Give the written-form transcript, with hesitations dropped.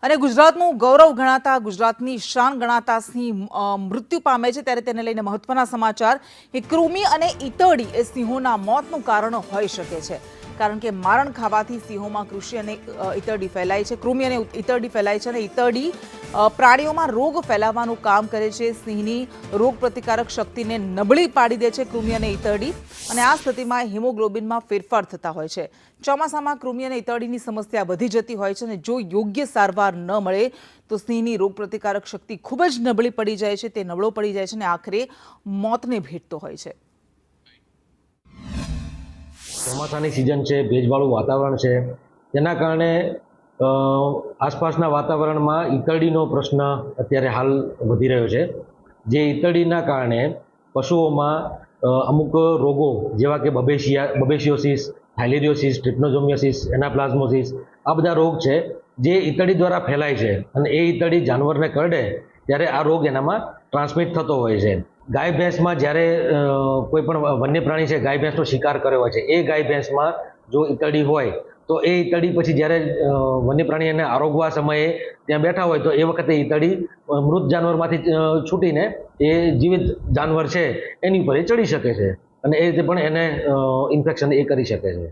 અને ગુજરાતનું ગૌરવ ગણાતા ગુજરાતની શાન ગણાતા સિંહ મૃત્યુ પામે છે ત્યારે તેને લઈને મહત્વના સમાચાર કે કૃમિ અને ઈતરડી એ સિંહોના મોતનું કારણ હોઈ શકે છે કારણ કે મારણ ખાવાથી સિંહોમાં કૃષિ અને ઈતરડી ફેલાય છે કૃમિ અને ઈતરડી ફેલાય છે અને ઈતરડી પ્રાણીઓમાં રોગ ફેલાવવાનું કામ કરે છે સિંહની રોગ પ્રતિકારક શક્તિને નબળી પાડી દે છે કૃમિ અને ઈતરડી અને આ સ્થિતિમાં હિમોગ્લોબિનમાં ફેરફાર થતા હોય છે ચોમાસામાં કૃમિ અને ઈતરડીની સમસ્યા વધી જતી હોય છે અને જો યોગ્ય સારવાર ન મળે તો સિંહની રોગ પ્રતિકારક શક્તિ ખૂબ જ નબળી પડી જાય છે તે નબળો પડી જાય છે અને આખરે મોતને ભેટતો હોય છે। ચોમાસાની સિઝન છે, ભેજવાળું વાતાવરણ છે, તેના કારણે આસપાસના વાતાવરણમાં ઈતરડીનો પ્રશ્ન અત્યારે હાલ વધી રહ્યો છે। જે ઈતરડીના કારણે પશુઓમાં અમુક રોગો જેવા કે બબેશિયોસિસ, થાઇલેરિયોસિસ, ટ્રિપ્નોસોમિયાસિસ, એનાપ્લાઝમોસિસ આ બધા રોગ છે જે ઈતરડી દ્વારા ફેલાય છે અને એ ઈતરડી જાનવરને કરડે ત્યારે આ રોગ એનામાં ટ્રાન્સમિટ થતો હોય છે। ગાય ભેંસમાં જ્યારે કોઈ પણ વન્ય પ્રાણી છે ગાય ભેંસનો શિકાર કર્યો હોય છે એ ગાય ભેંસમાં જો ઈતરડી હોય તો એ ઈતરડી પછી જ્યારે વન્ય પ્રાણી એને આરોગવા સમયે ત્યાં બેઠા હોય તો એ વખતે ઈતરડી મૃત જાનવરમાંથી છૂટીને એ જીવિત જાનવર છે એની ઉપર એ ચડી શકે છે અને એ રીતે પણ એને ઇન્ફેક્શન એ કરી શકે છે।